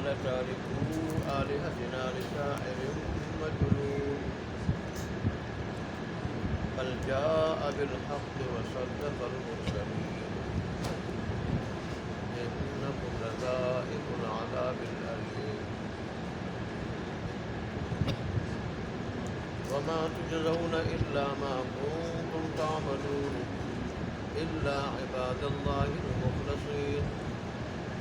لتاركو آلهتنا لشاعر مجنون بل جاء بالحق وصدق المرسلين إنكم لذائق العذاب الأليم وما تجزون إلا ما كنتم تعملون إلا عباد الله المخلصين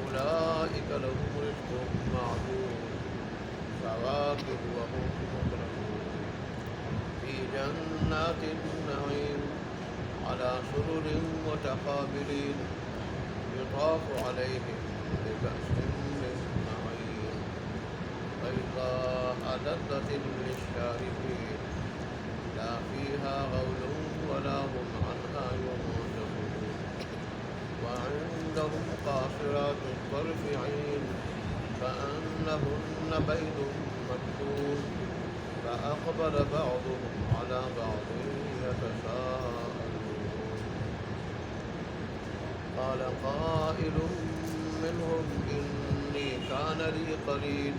أولئك لهم رزق معلوم فواكه وهم مكرمون في جنات النعيم على سرر متقابلين يطاف عليهم بكأس من معين بيضاء لذة للشاربين لا فيها غول ولا هم عنها ينزفون وعندهم قاصرات الطرف عين كأنهن بيض مكنون فأقبل بعضهم على بعض يتساءلون قال قائل منهم إني كان لي قرين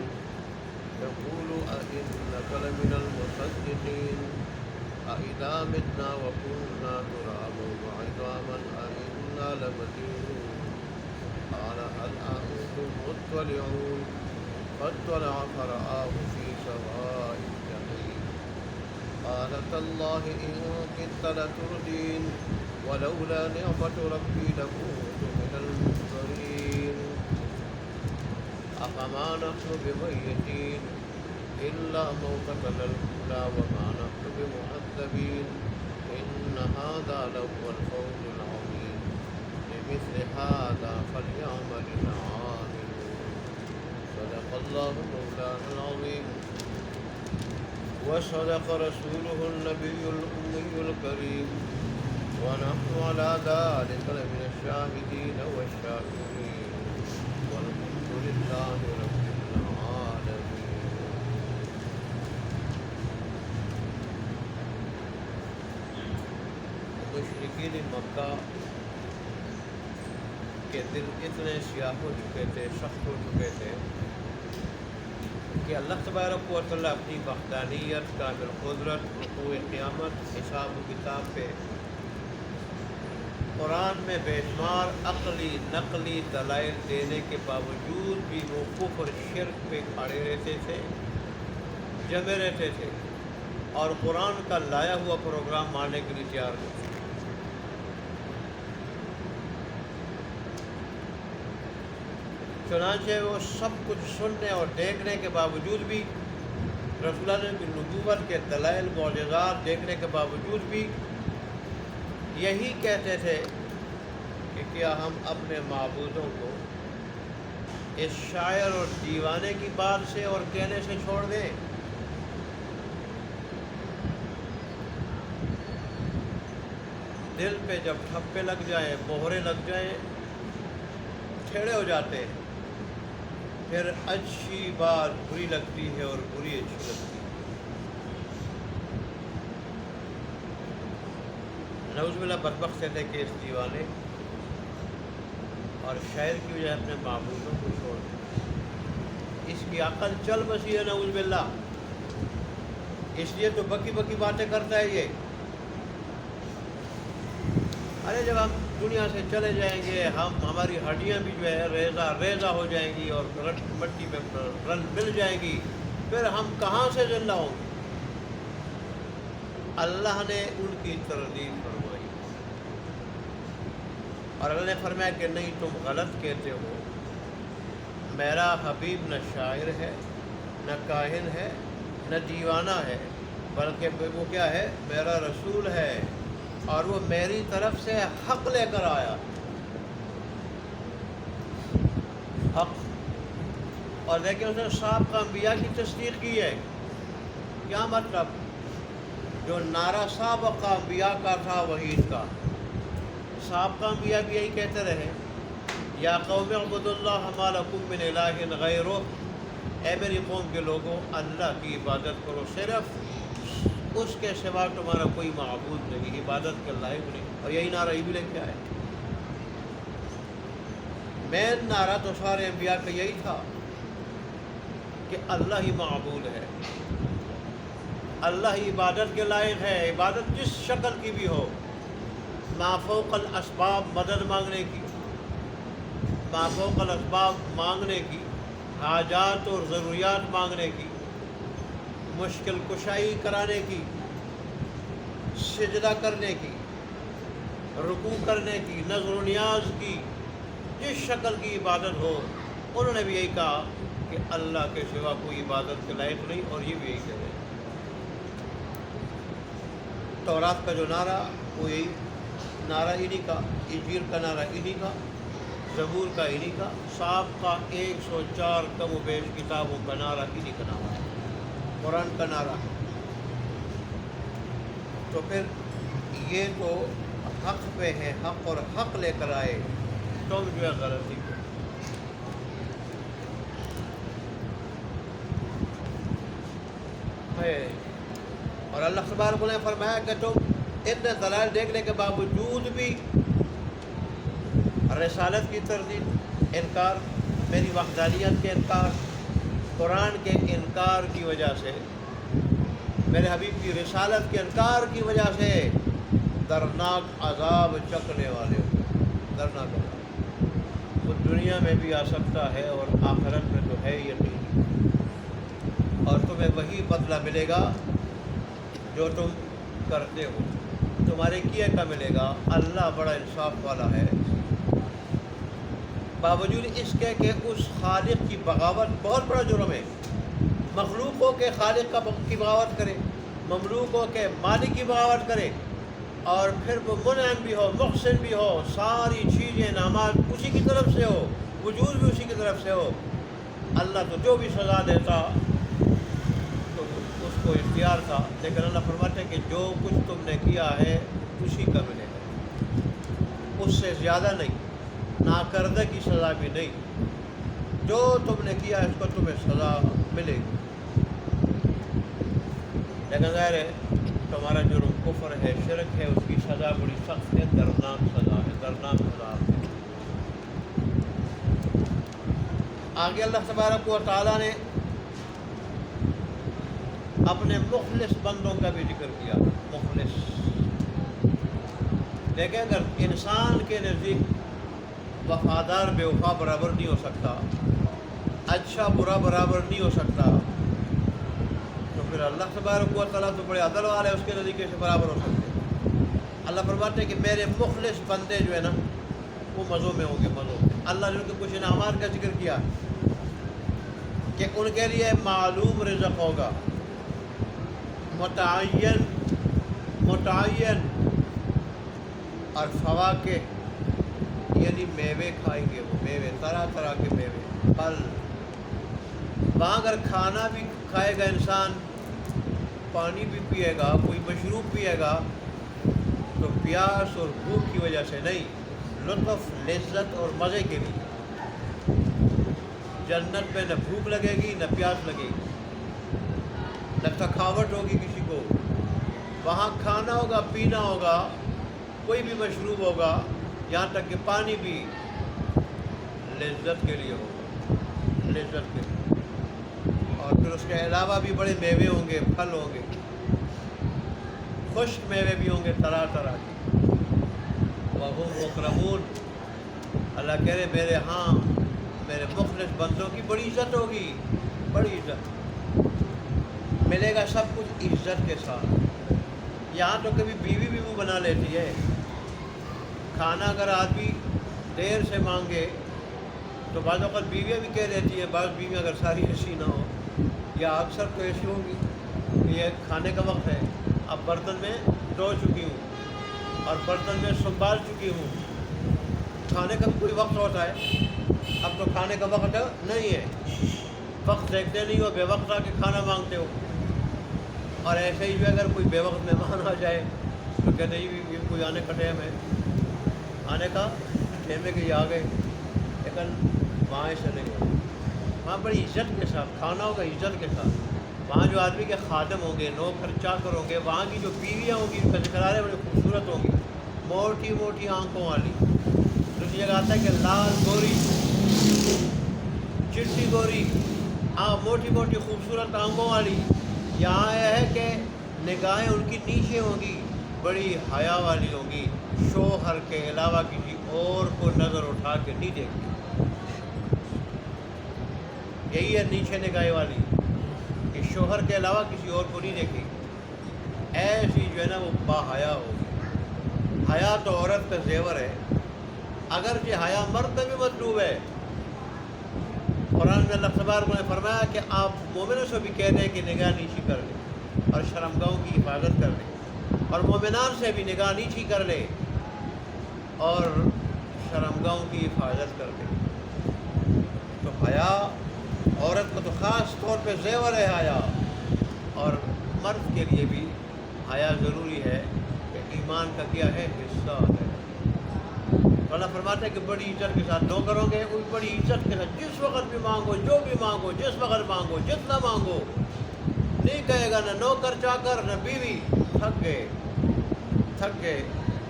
يقول أئنك لمن المصدقين أإذا متنا وكنا ترابا وعظاما أئنا لمدينون قال هل أنتم مطلعون فاطلع فرآه في سواء الجحيم قال تالله إن كدت لتردين ولولا نعمة ربي لكنت من المنذرين أفما نحن بميتين إلا موتتنا الأولى وما نحن بمعذبين إن هذا لهو الفوز العظيم لمثل هذا فليعمل العاملون صدق الله مولانا العظيم وصدق رسوله النبي الأمي الكريم ونحن على ذلك لمن الشاهدين والشاكرين والحمد لله رب العالمين. مشرکین مکہ کے دل اتنے سیاہ ہو چکے تھے، سخت ہو چکے تھے کہ اللہ تبارک و تعالیٰ اپنی وحدانیت، کامل قدرت، وقوع قیامت، حساب و کتاب پہ قرآن میں بے شمار عقلی نقلی دلائل دینے کے باوجود بھی وہ کفر شرک پہ کھڑے رہتے تھے، جمے رہتے تھے اور قرآن کا لایا ہوا پروگرام ماننے کے لیے تیار نہیں تھے۔ چنانچہ وہ سب کچھ سننے اور دیکھنے کے باوجود بھی، رسول اللہ کی نبوت کے دلائل معجزات دیکھنے کے باوجود بھی یہی کہتے تھے کہ کیا ہم اپنے معبودوں کو اس شاعر اور دیوانے کی بات سے اور کہنے سے چھوڑ دیں؟ دل پہ جب ٹھپے لگ جائیں، مہرے لگ جائیں، ٹھیڑے ہو جاتے ہیں، پھر اچھی بات بری لگتی ہے اور بری اچھی لگتی ہے۔ نعوذ باللہ بدبخت تھے کہ اس دیوانے اور شاعر کی وجہ اپنے معبودوں کو چھوڑ دیں۔ اس کی عقل چل بسی ہے نعوذ باللہ، اس لیے تو بکی بکی باتیں کرتا ہے یہ۔ ارے جب ہم دنیا سے چلے جائیں گے، ہماری ہڈیاں بھی جو ہے ریزہ ہو جائیں گی اور مٹی میں رل مل جائیں گی، پھر ہم کہاں سے زندہ ہوں گے؟ اللہ نے ان کی تردید فرمائی اور اللہ نے فرمایا کہ نہیں، تم غلط کہتے ہو، میرا حبیب نہ شاعر ہے، نہ کاہن ہے، نہ دیوانہ ہے، بلکہ وہ کیا ہے؟ میرا رسول ہے، اور وہ میری طرف سے حق لے کر آیا، حق۔ اور دیکھیں اس نے سابقہ انبیاء کی تصدیق کی ہے۔ کیا مطلب؟ جو نعرہ سابقہ انبیاء کا تھا وحید کا، سابقہ انبیاء بھی یہی کہتے رہے، یا قوم اعبدوا اللہ ما لکم من الہ غیرہ، اے میری قوم کے لوگوں اللہ کی عبادت کرو، صرف اس کے سوا تمہارا کوئی معبود نہیں، عبادت کے لائق نہیں۔ اور یہی نعرہ بھی لے کے آئے۔ مین نعرہ تو سارے انبیاء کا یہی تھا، کہ اللہ ہی معبود ہے، اللہ ہی عبادت کے لائق ہے، عبادت جس شکل کی بھی ہو، ما فوق الاسباب مدد مانگنے کی، ما فوق الاسباب مانگنے کی، حاجات اور ضروریات مانگنے کی، مشکل کشائی کرانے کی، سجدہ کرنے کی، رکوع کرنے کی، نظر و نیاز کی، جس شکل کی عبادت ہو، انہوں نے بھی یہی کہا کہ اللہ کے سوا کوئی عبادت کے لائق نہیں، اور یہ بھی یہی کہہ رہے ہیں۔ تورات کا جو نعرہ وہ یہی نعرہ انہی کا، انجیل کا نعرہ انہی کا، زبور کا انہی کا، صاحب کا 104 کم و بیش کتابوں کا نعرہ انہی کا نعرہ ہے، قرآن کا نعرہ ہے۔ تو پھر یہ تو حق پہ ہے، حق اور حق لے کر آئے، تم جو ہے غلطی کو۔ اور اللہ تبارک نے فرمایا کہ تم اتنے دلائل دیکھنے کے باوجود بھی رسالت کی تردید، انکار، میری وحدانیت کے انکار، قرآن کے انکار کی وجہ سے، میرے حبیب کی رسالت کے انکار کی وجہ سے دردناک عذاب چکھنے والے ہو، دردناک عذاب وہ دنیا میں بھی آ سکتا ہے اور آخرت میں تو ہے ہی یقین، اور تمہیں وہی بدلہ ملے گا جو تم کرتے ہو، تمہارے کیے کا ملے گا۔ اللہ بڑا انصاف والا ہے۔ باوجود اس کے کہ اس خالق کی بغاوت بہت بڑا جرم ہے، مخلوقوں کے خالق کی بغاوت کرے، مملوکوں کے مالک کی بغاوت کرے، اور پھر وہ منعم بھی ہو، محسن بھی ہو، ساری چیزیں انعامات اسی کی طرف سے ہو، وجود بھی اسی کی طرف سے ہو، اللہ تو جو بھی سزا دیتا تو اس کو اختیار تھا، لیکن اللہ فرماتے ہیں کہ جو کچھ تم نے کیا ہے اسی کا ملے گا، اس سے زیادہ نہیں، ناکردہ کی سزا بھی نہیں، جو تم نے کیا اس کو تمہیں سزا ملے گی۔ لیکن ظاہر ہے تمہارا جرم کفر ہے، شرک ہے، اس کی سزا بڑی سخت ہے، دردناک سزا ہے، دردناک سزا ہے۔ آگے اللہ تبارک و تعالیٰ نے اپنے مخلص بندوں کا بھی ذکر کیا، مخلص۔ لیکن اگر انسان کے نزدیک وفادار بے وفا برابر نہیں ہو سکتا، اچھا برا برابر نہیں ہو سکتا، تو پھر اللہ تبارک و تعالیٰ تو بڑے عدل والے اس کے نزدیک سے برابر ہو سکتے ہیں۔ اللہ فرماتے ہیں کہ میرے مخلص بندے جو ہے نا وہ مزوں میں ہوں گے، مزوں میں۔ اللہ نے ان کے کچھ انعامات کا ذکر کیا کہ ان کے لیے معلوم رزق ہوگا، متعین اور فواکہ، یعنی میوے کھائیں گے، وہ میوے، طرح طرح کے میوے، پھل۔ وہاں اگر کھانا بھی کھائے گا انسان، پانی بھی پیے گا، کوئی مشروب پیے گا، تو پیاس اور بھوک کی وجہ سے نہیں، لطف، لذت اور مزے کے لیے۔ جنت میں نہ بھوک لگے گی نہ پیاس لگے گی، نہ تھکاوٹ ہوگی کسی کو۔ وہاں کھانا ہوگا، پینا ہوگا، کوئی بھی مشروب ہوگا، یہاں تک کہ پانی بھی لذت کے لیے ہوگا، لذت کے لیے۔ اور پھر اس کے علاوہ بھی بڑے میوے ہوں گے، پھل ہوں گے، خشک میوے بھی ہوں گے طرح طرح کے۔ وَهُمْ مُكْرَمُونَ، اللہ کہہ رہے میرے ہاں میرے مخلص بندوں کی بڑی عزت ہوگی، بڑی عزت ملے گا، سب کچھ عزت کے ساتھ۔ یہاں تو کبھی بیوی بھی منہ بنا لیتی ہے، کھانا اگر آدمی دیر سے مانگے تو بعض اوقات بیویاں بھی کہہ دیتی ہیں، بعض بیویاں اگر ساری ایسی نہ ہو، یا اکثر تو ایسی ہوگی کہ یہ کھانے کا وقت ہے، اب برتن میں دھو چکی ہوں اور برتن میں سنبھال چکی ہوں، کھانے کا کوئی وقت ہوتا ہے، اب تو کھانے کا وقت نہیں ہے، وقت دیکھتے نہیں ہو، بے وقت آ کے کھانا مانگتے ہو۔ اور ایسے ہی بھی اگر کوئی بے وقت مہمان آ جائے تو کہتے ہیں یہ کوئی آنے کا ٹائم ہے، آنے کا ٹائم ہے کہ یہ آ گئے، لیکن وہاں ایسے نہیں ہوگا، وہاں بڑی عزت کے ساتھ کھانا ہوگا، عزت کے ساتھ۔ وہاں جو آدمی کے خادم ہوں گے، نوکر چاکر ہوں گے، وہاں کی جو بیویاں ہوں گی ان کا ذکر آ رہا ہے، بڑی خوبصورت ہوں گی، موٹی موٹی آنکھوں والی۔ دوسری جگہ آتا ہے کہ لال گوری، چٹی گوری، موٹی موٹی خوبصورت آنکھوں والی، یہاں یہ ہے کہ نگاہیں ان کی نیچے ہوں گی، بڑی حیا والی ہوں گی، شوہر کے علاوہ کسی اور کو نظر اٹھا کے نہیں دیکھتی. یہی ہے نیچے نگاہیں والی، کہ شوہر کے علاوہ کسی اور کو نہیں دیکھے. ایسی جو ہے نا وہ با حیا ہوگی. حیا تو عورت کا زیور ہے، اگرچہ حیا مرد میں بھی مطلوب ہے. قرآن میں اللہ تبارک نے فرمایا کہ آپ مومنوں سے بھی کہہ دیں کہ نگاہ نیچی کر لیں اور شرمگاہوں کی حفاظت کر لیں، اور مومنان سے بھی نگاہ نیچی کر لیں اور شرمگاہوں کی حفاظت کر لیں. تو حیا عورت کو تو خاص طور پہ زیور ہے حیا، اور مرد کے لیے بھی حیا ضروری ہے کہ ایمان کا کیا ہے، حصہ ہے. اللہ فرماتا ہے کہ بڑی عزت کے ساتھ نو کرو گے، وہ بڑی عزت کے ساتھ جس وقت بھی مانگو، جو بھی مانگو، جس وقت مانگو، جتنا مانگو. نہیں کہے گا نہ نوکر چاکر نہ بیوی، تھک گئے.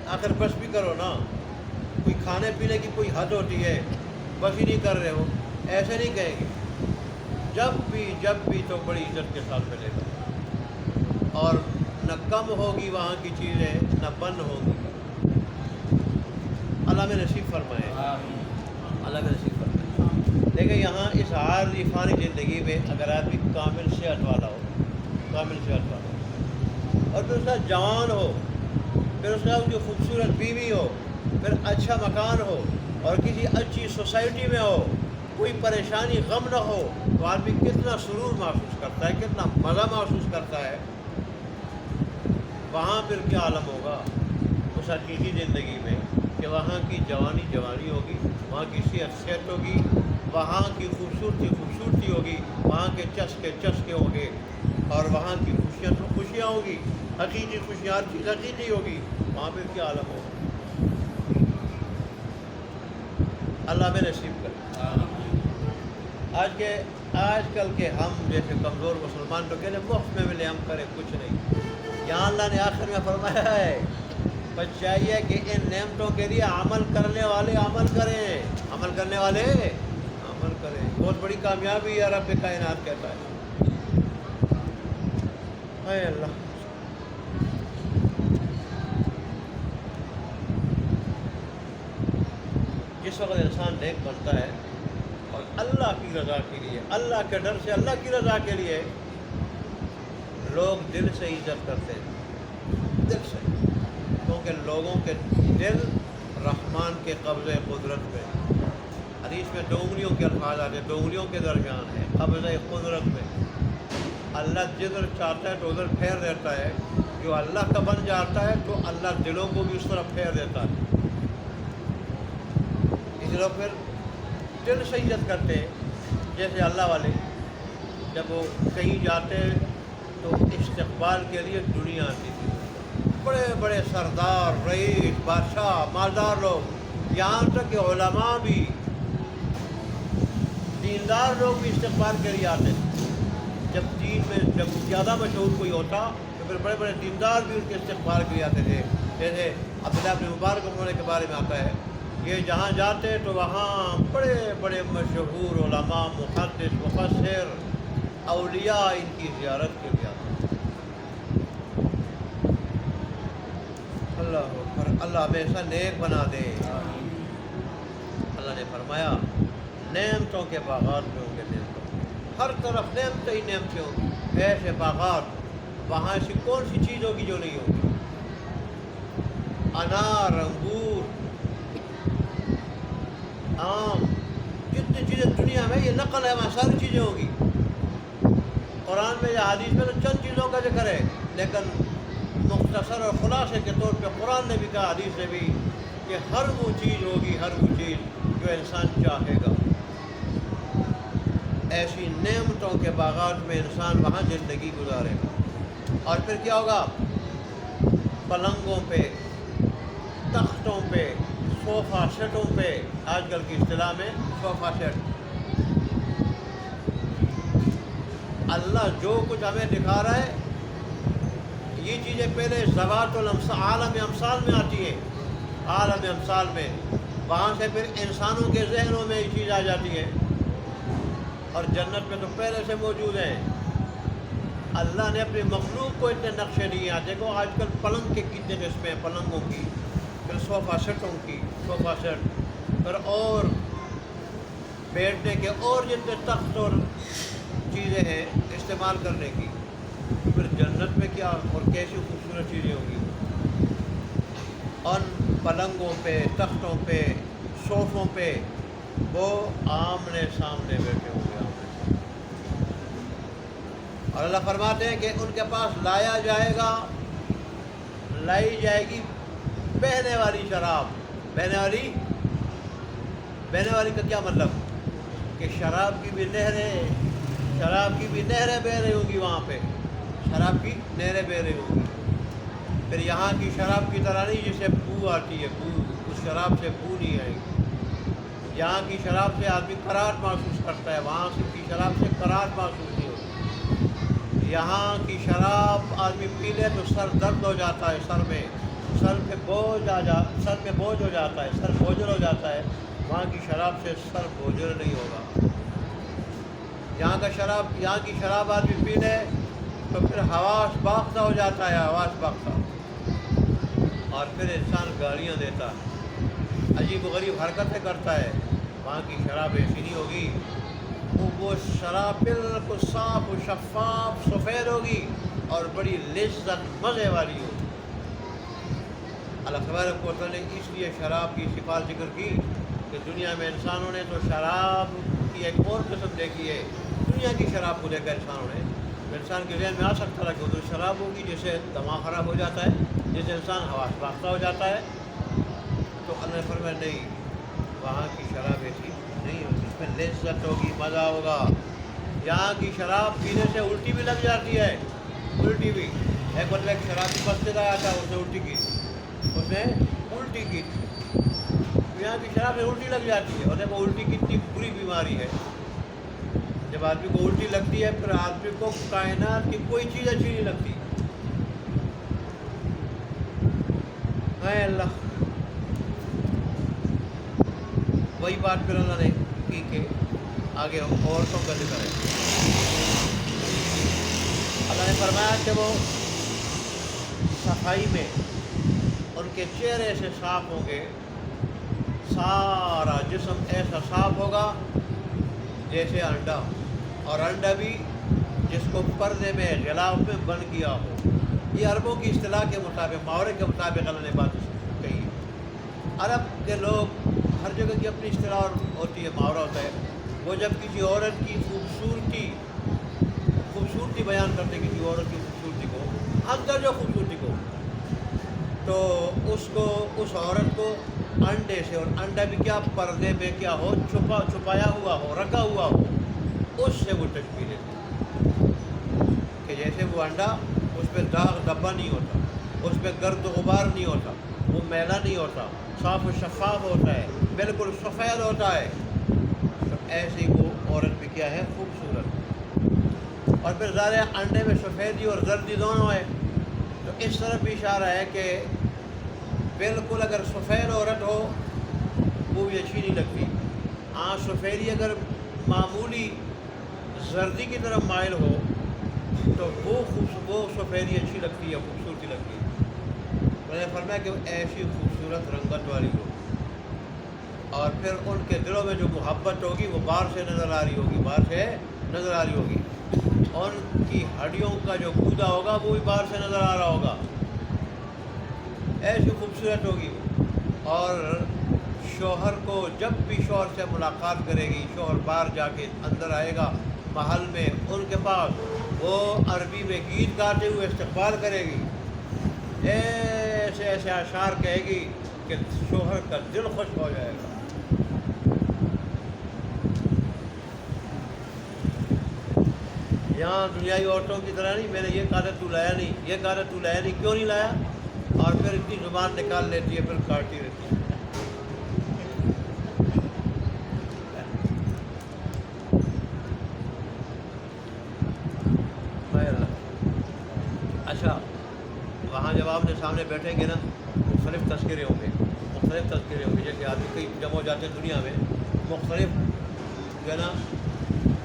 آخر بس بھی کرو نا، کوئی کھانے پینے کی کوئی حد ہوتی ہے، بس ہی نہیں کر رہے ہو، ایسے نہیں کہیں گے. جب بھی تو بڑی عزت کے ساتھ ملے گا، اور نہ کم ہوگی وہاں کی چیزیں نہ بند ہوگی. اللہ میں نصیب فرمائے، اللہ میں نصیب فرمائے. دیکھیں یہاں اس عارضی فانی زندگی میں اگر آدمی کامل صحت والا ہو، اور پھر اس کا جوان ہو، پھر اس کا جو خوبصورت بیوی ہو، پھر اچھا مکان ہو، اور کسی اچھی سوسائٹی میں ہو، کوئی پریشانی غم نہ ہو، تو آدمی کتنا سرور محسوس کرتا ہے، کتنا مزہ محسوس کرتا ہے. وہاں پھر کیا عالم ہوگا اس حقیقی زندگی میں، کہ وہاں کی جوانی ہوگی، وہاں کی صحت ہوگی، وہاں کی خوبصورتی ہوگی، وہاں کے چسکے ہوں گے، اور وہاں کی خوشیاں ہوں گی، حقیقی خوشیاں، ہر چیز حقیقی ہوگی. وہاں پہ کیا عالم ہوگا. اللہ میں نصیب کرے. آج کل کے ہم جیسے کمزور مسلمان تو کہتے ہیں مفت میں ملے ہم کریں کچھ نہیں. یہاں اللہ نے آخر میں فرمایا ہے بس چاہیے کہ ان نعمتوں کے لیے عمل کرنے والے عمل کریں. بہت بڑی کامیابی ہے، رب کائنات کہتا ہے. اے اللہ، جس وقت انسان نیک بنتا ہے اور اللہ کی رضا کے لیے، اللہ کے ڈر سے، اللہ کی رضا کے لیے، لوگ دل سے عزت کرتے ہیں، دل سے. کیونکہ لوگوں کے دل رحمان کے قبضۂ قدرت میں، حدیث میں 2 انگلیوں کے الفاظ آتے ہیں، 2 انگلیوں کے درمیان ہے قبضۂ قدرت میں. اللہ جدھر چاہتا ہے تو ادھر پھیر دیتا ہے، جو اللہ کا بن جاتا ہے تو اللہ دلوں کو بھی اس طرف پھیر دیتا ہے. اس لوگ پھر دل سے عزت کرتے ہیں. جیسے اللہ والے جب وہ کہیں جاتے تو استقبال کے لیے دنیا آتی تھی، بڑے بڑے سردار، رئیس، بادشاہ، مالدار لوگ، یہاں تک کہ علماء بھی، دیندار لوگ بھی استقبال کے لیے آتے تھے. جب دین میں جب زیادہ مشہور کوئی ہوتا تو پھر بڑے بڑے دیندار بھی ان کے استقبال کے لیے آتے تھے. جیسے عبداللہ بن مبارک ہونے کے بارے میں آتا ہے، یہ جہاں جاتے تو وہاں بڑے بڑے مشہور علماء، محدث، مفسر، اولیاء ان کی زیارت کے لیے آتے. اللہ اکبر. اللہ ہمیشہ نیک بنا دے. اللہ نے فرمایا نعمتوں کے باغات میں ہوں گے، ہر طرف نعمتیں ہی نعمتیں ہوں گی. ایسے باغات، وہاں ایسی کون سی چیز ہوگی جو نہیں ہوگی. انار، انگور، آم، جتنی چیزیں دنیا میں، یہ نقل ہے، وہاں ساری چیزیں ہوں گی. قرآن میں یا حدیث میں تو چند چیزوں کا ذکر ہے، لیکن مختصر اور خلاصے کے طور پہ قرآن نے بھی کہا، حدیث نے بھی، کہ ہر وہ چیز ہوگی، ہر وہ چیز جو انسان چاہے گا. ایسی نعمتوں کے باغات میں انسان وہاں زندگی گزارے گا. اور پھر کیا ہوگا، پلنگوں پہ، تختوں پہ، صوفہ سیٹوں پہ، آج کل کی اصطلاح میں صوفہ سیٹ. اللہ جو کچھ ہمیں دکھا رہا ہے، یہ چیزیں پہلے ذوات عالم امثال میں آتی ہے، عالم امثال میں، وہاں سے پھر انسانوں کے ذہنوں میں یہ چیز آ جاتی ہے، اور جنت میں تو پہلے سے موجود ہیں. اللہ نے اپنی مخلوق کو اتنے نقشے دیے ہیں. دیکھو آج کل پلنگ کے کتنے قسمیں ہیں، پلنگوں کی، پھر صوفہ سیٹوں کی، صوفہ سیٹ، پھر اور بیٹھنے کے اور جتنے تخت اور چیزیں ہیں استعمال کرنے کی. پھر جنت میں کیا اور کیسی خوبصورت چیزیں ہوں گی. ان پلنگوں پہ، تختوں پہ، صوفوں پہ وہ آمنے سامنے بیٹھے ہوں گے. اور اللہ فرماتے ہیں کہ ان کے پاس لایا جائے گا، لائی جائے گی بہنے والی شراب. بہنے والی کا کیا مطلب؟ کہ شراب کی بھی نہریں بہہ رہی ہوں گی. وہاں پہ شراب کی نہریں بہہ رہی ہوں گی. پھر یہاں کی شراب کی طرح نہیں جسے بو آتی ہے، بو، اس شراب سے بو نہیں آئے گی. یہاں کی شراب سے آدمی قرار محسوس کرتا ہے، وہاں کی شراب سے قرار محسوس نہیں ہوتی. یہاں کی شراب آدمی پی لے تو سر درد ہو جاتا ہے، سر میں بوجھ ہو جاتا ہے، سر بوجھل ہو جاتا ہے. وہاں کی شراب سے سر بوجھل نہیں ہوگا. یہاں کی شراب آدمی پی لے تو پھر حواس باختہ ہو جاتا ہے، حواس باختہ. اور پھر انسان گالیاں دیتا ہے، عجیب و غریب حرکتیں کرتا ہے. وہاں کی شراب ایسی نہیں ہوگی. وہ شراب بالکل صاف و شفاف سفید ہوگی اور بڑی لذت مزے والی ہوگی. اللہ تبارک و تعالیٰ نے اس لیے شراب کی صفات ذکر کی کہ دنیا میں انسانوں نے تو شراب کی ایک اور قسم دیکھی ہے. دنیا کی شراب کو دیکھا انسان کے ذہن میں آ سکتا تھا کہ وہ تو شراب ہوگی جس سے دماغ خراب ہو جاتا ہے، جس سے انسان حواس باختہ ہو جاتا ہے. تو اللہ نے فرمایا نہیں، وہاں کی شراب ایسی نہیں ہوگی، اس میں لذت ہوگی، مزہ ہوگا. یہاں کی شراب پینے سے الٹی بھی لگ جاتی ہے، الٹی بھی. ایک شرابی مسجد آیا تھا، اس نے الٹی کی. یہاں کی شراب میں الٹی لگ جاتی ہے. اور دیکھو الٹی کتنی بری بیماری ہے. جب آدمی کو الٹی لگتی ہے پھر آدمی کو کائنات کی کوئی چیز اچھی نہیں لگتی. اے اللہ، وہی بات پھر اللہ نے کی کہ آگے عورتوں کا ذکر ہے. اللہ نے فرمایا کہ وہ صفائی میں ان کے چہرے سے صاف ہوں گے، سارا جسم ایسا صاف ہوگا جیسے انڈا، اور انڈا بھی جس کو پردے میں غلاف میں بند کیا ہو. یہ عربوں کی اصطلاح کے مطابق، محاورے کے مطابق اللہ نے بات کہی. عرب کے لوگ ہر جگہ کی اپنی اصطلاح ہوتی ہے، محاورہ ہوتا ہے. وہ جب کسی عورت کی خوبصورتی بیان کرتے ہیں، کسی عورت کی خوبصورتی کو، اندر جو خوبصورتی کو، تو اس عورت کو انڈے سے، اور انڈا بھی کیا پردے میں کیا ہو، چھپایا ہوا ہو، رکھا ہوا ہو، اس سے وہ تشبیہ لیتے کہ جیسے وہ انڈا، اس پہ داغ دھبا نہیں ہوتا، اس پہ گرد و غبار نہیں ہوتا، وہ میلا نہیں ہوتا، صاف و شفاف ہوتا ہے، بالکل سفید ہوتا ہے. تو ایسی وہ عورت بھی کیا ہے، خوبصورت. اور پھر ظاہر انڈے میں سفیدی اور زردی دونوں ہے. تو اس طرف بھی اشارہ ہے کہ بالکل اگر سفید عورت ہو وہ بھی اچھی نہیں لگتی. ہاں سفیدی اگر معمولی زردی کی طرف مائل ہو تو وہ سفیدی اچھی لگتی ہے، خوبصورتی لگتی ہے. میں نے فرمایا کہ ایسی خوبصورت رنگت والی ہو، اور پھر ان کے دلوں میں جو محبت ہوگی وہ باہر سے نظر آ رہی ہوگی. ان کی ہڈیوں کا جو کودا ہوگا وہ بھی باہر سے نظر آ رہا ہوگا. ایسی خوبصورت ہوگی. اور شوہر کو جب بھی شوہر سے ملاقات کرے گی، شوہر باہر جا کے اندر آئے گا محل میں، ان کے پاس وہ عربی میں گیت گاتے ہوئے استقبال کرے گی، ایسے اشعار کہے گی کہ شوہر کا دل خوش ہو جائے گا. یہاں دنیائی عورتوں کی طرح نہیں، میں نے یہ کہا تھا تو لایا نہیں، کیوں نہیں لایا؟ اور پھر اتنی زبان نکال لیتی ہے، پھر کاٹتی رہتی ہے. اچھا، وہاں جب آپ نے سامنے بیٹھیں گے نا، مختلف تذکرے ہوں گے. جیسے آدمی کئی جمع ہو جاتے ہیں دنیا میں، مختلف جو ہے نا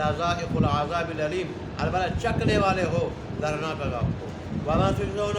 لذائق العذاب العلیم، البتہ چکنے والے ہو دردناک عذاب کو۔ وما تجزون،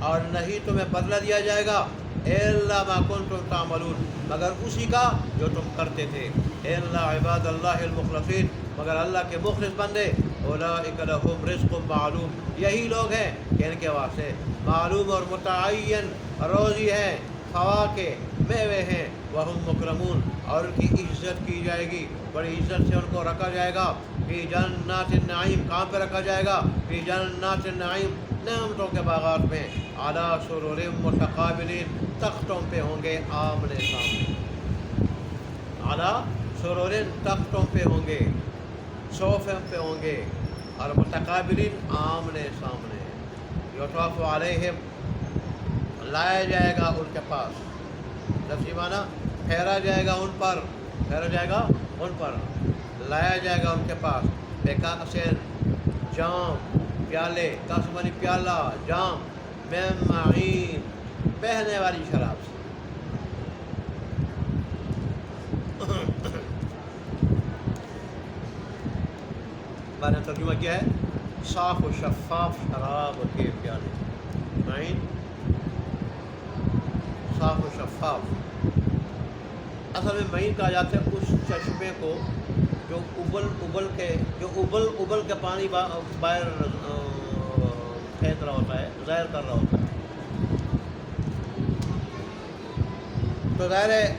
اور نہیں تمہیں بدلہ دیا جائے گا، الا ما کنتم تعملون، مگر اسی کا جو تم کرتے تھے، الا عباد اللہ المخلصین، مگر اللہ کے مخلص بندے، اولئک لہم رزق معلوم، یہی لوگ ہیں کہ ان کے واسطے معلوم اور متعین روزی ہے، فواکہ میوے ہیں، وہم مکرمون، اور ان کی عزت کی جائے گی، بڑی عزت سے ان کو رکھا جائے گا، فی جنات النعیم، کہاں پہ رکھا جائے گا؟ فی جنات النعیم، نعمتوں کے باغات میں، علی سرر متقابلین، تختوں پہ ہوں گے آمنے سامنے، علی سرر، تختوں پہ ہوں گے، صوفے پہ ہوں گے، اور متقابلین، آمنے سامنے، یطاف علیہم، لایا جائے گا ان کے پاس، لفظی معنی پھیرا جائے گا ان پر، پھیرا جائے گا ان پر، لایا جائے گا ان کے پاس، بکأسٍ، جام، پیالے، کأس معنی پیالہ، جام، من معین، بہنے والی شراب سے، میں نے ترجمہ کیا ہے صاف و شفاف شراب کے پیالے، معین صاف و شفاف، اصل میں معین کہا جاتا ہے اس چشمے کو جو ابل کے پانی باہر پھینک رہا ہوتا ہے، ظاہر کر رہا ہوتا ہے۔ تو ظاہر ہے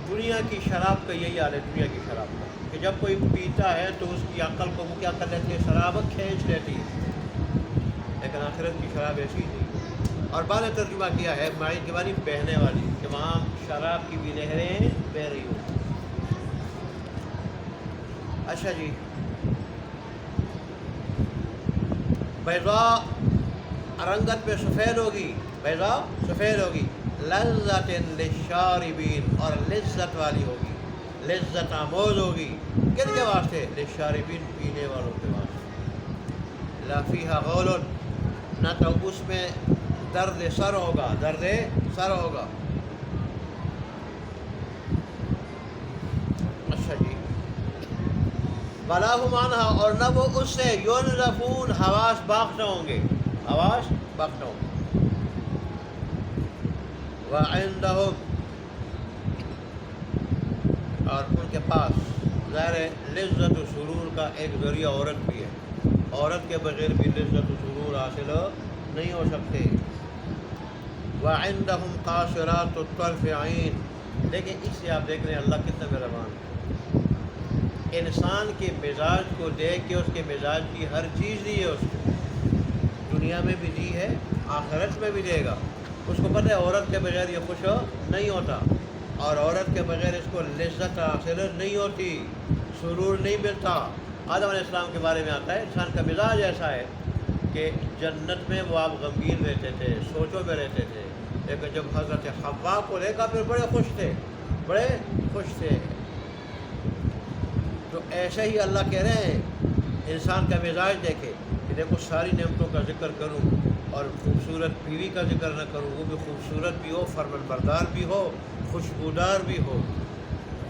دنیا کی شراب کا یہی حال ہے، دنیا کی شراب کا، کہ جب کوئی پیتا ہے تو اس کی عقل کو وہ کیا کر لیتی ہے؟ شراب کھینچ لیتی ہے، لیکن آخرت کی شراب ایسی نہیں۔ اور بعد نے ترجمہ کیا ہے معین کے معنی بہنے والی، کہ وہاں شراب کی بھی نہریں بہہ رہی ہوں۔ اچھا جی، بیضاء رنگت پہ سفید ہوگی، بیضاء سفید ہوگی، لذت للشاربین، اور لذت والی ہوگی، لذت آموز ہوگی، کن کے واسطے؟ للشاربین، پینے والوں کے واسطے، لا فیہا غول، نہ تو اس میں درد سر ہوگا، درد سر ہوگا۔ اچھا جی، ولا هم عنها، اور نہ وہ اس سے ينزفون، حواس باختہ ہوں گے، حواس باختہ ہوں گے۔ وعندهم، اور ان کے پاس، ظاہر ہے لذت و سرور کا ایک ذریعہ عورت بھی ہے، عورت کے بغیر بھی لذت و سرور حاصل نہیں ہو سکتے۔ وعندهم قاصرات الطرف عین، لیکن اس سے آپ دیکھ رہے ہیں اللہ کتنا مہربان ہے، انسان کے مزاج کو دیکھ کے اس کے مزاج کی ہر چیز دی ہے، اس کو دنیا میں بھی دی ہے، آخرت میں بھی دے گا۔ اس کو پتہ ہے عورت کے بغیر یہ خوش نہیں ہوتا، اور عورت کے بغیر اس کو لذت حاصل نہیں ہوتی، سرور نہیں ملتا۔ آدم علیہ السلام کے بارے میں آتا ہے انسان کا مزاج ایسا ہے کہ جنت میں وہ آپ غمگین رہتے تھے، سوچوں میں رہتے تھے، لیکن جب حضرت حوا کو دیکھا پھر بڑے خوش تھے، بڑے خوش تھے۔ تو ایسے ہی اللہ کہہ رہے ہیں انسان کا مزاج دیکھے کہ دیکھو ساری نعمتوں کا ذکر کروں اور خوبصورت بیوی کا ذکر نہ کروں، وہ بھی خوبصورت بھی ہو، فرمان بردار بھی ہو، خوشبودار بھی ہو۔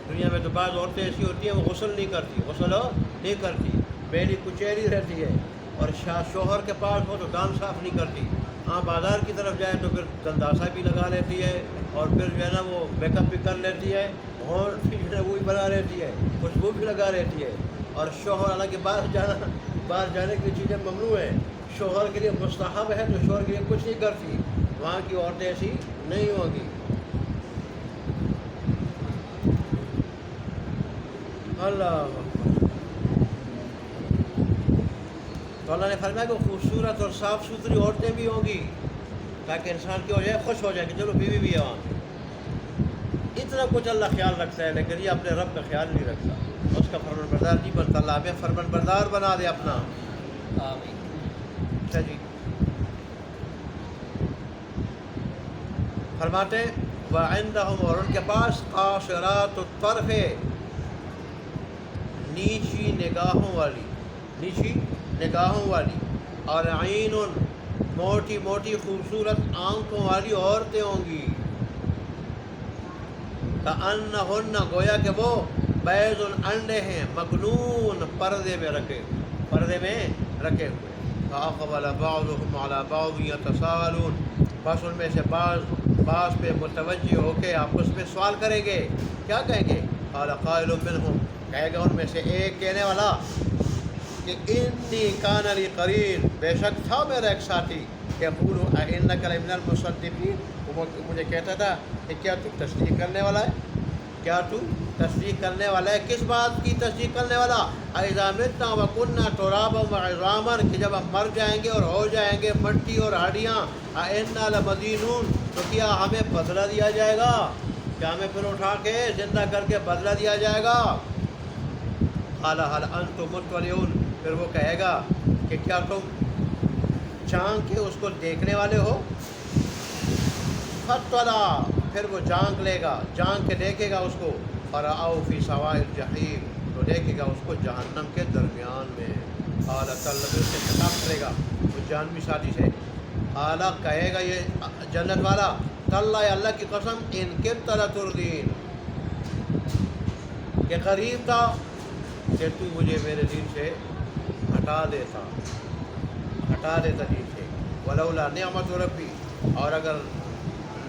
دنیا میں تو بعض عورتیں ایسی ہوتی ہیں وہ غسل نہیں کرتی، بیلی کچیری رہتی ہے، اور شوہر کے پاس ہو تو دان صاف نہیں کرتی، ہاں بازار کی طرف جائے تو پھر دنداسا بھی لگا لیتی ہے، اور پھر جو ہے نا وہ میک اپ بھی کر لیتی ہے، اور پھر جو ہے وہ بھی بنا لیتی ہے، خوشبو بھی لگا لیتی ہے۔ اور شوہر حالانکہ باہر جانے کی چیزیں ممنوع ہیں، شوہر کے لیے مستحب ہے، تو شوہر کے لیے کچھ نہیں کرتی، وہاں کی عورتیں ایسی نہیں ہوگی۔ اللہ تو اللہ نے فرمایا کہ خوبصورت اور صاف ستھری عورتیں بھی ہوں گی، تاکہ انسان کی ہو جائے، خوش ہو جائے کہ چلو بیوی بھی ہے وہاں۔ اتنا کچھ اللہ خیال رکھتا ہے، لیکن یہ اپنے رب کا خیال نہیں رکھتا، اس کا فرمان بردار نہیں بنتا۔ اللہ ہمیں فرمان بردار بنا دے اپنا، آمین۔ اچھا جی، فرماتے وعندهم، اور ان کے پاس قاصرات الطرف، نیچی نگاہوں والی، اور عین، موٹی موٹی خوبصورت آنکھوں والی عورتیں ہوں گی، کأنہن، گویا کہ وہ بیض انڈے ہیں، مغنون پردے میں رکھے ہوئے. فاقبل بعضهم على بعض يتساءلون، بس ان میں سے بعض پہ متوجہ ہو کے آپس میں سوال کریں گے. کیا کہیں گے؟ قال قائل منهم، کہے گا ان میں سے ایک کہنے والا کہ انی کان لی قرین، بے شک تھا میرا ایک ساتھی، یقول انک لمن المصدقین، وہ مجھے کہتا تھا کہ کیا تو تصدیق کرنے والا ہے؟ کیا تو تصدیق کرنے والا ہے؟ کس بات کی تصدیق کرنے والا؟ اذا متنا وکنا ترابا وعظاما، کہ جب ہم مر جائیں گے اور ہو جائیں گے مٹی اور ہڈیاں، انا لمدینون، تو کیا ہمیں بدلہ دیا جائے گا؟ کیا ہمیں پھر اٹھا کے زندہ کر کے بدلہ دیا جائے گا؟ قال هل انتم مطلعون، پھر وہ کہے گا کہ کیا تم جھانک کے اس کو دیکھنے والے ہو؟ فطلع، پھر وہ جھانک لے گا، جھانک کے دیکھے گا اس کو. فرآؤ فی سواء الجحیم، تو دیکھے گا اس کو جہنم کے درمیان میں. قال تاللہ، سے خطاب کرے گا وہ جہنمی ساتھی سے. قال، کہے گا یہ جنت والا، تاللہ، اللہ کی قسم، ان کدت لتردین، کہ قریب تھا کہ تو مجھے میرے دین سے ہٹا دیتا دین سے. ولولا نعمت ربی، اور اگر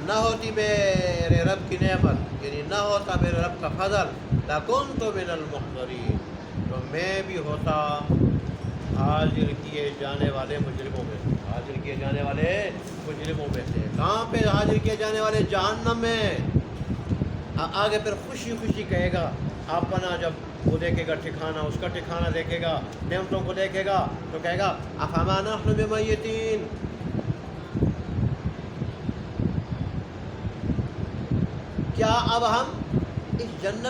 نہ ہوتی میرے رب کی نعمت، یعنی نہ ہوتا میرے رب کا فضل، لکنت من المحضرین، تو میں بھی ہوتا حاضر کیے جانے والے مجرموں میں سے. حاضر کیے جانے والے مجرموں میں سے. کہاں پہ حاضر کیے جانے والے؟ جہنم میں. آگے پھر خوشی خوشی کہے گا اپنا، جب وہ دیکھے گا ٹھکانہ، اس کا ٹھکانہ دیکھے گا، نعمتوں کو دیکھے گا، تو کہے گا افما نحن بمیتین، کیا اب ہم اس جنت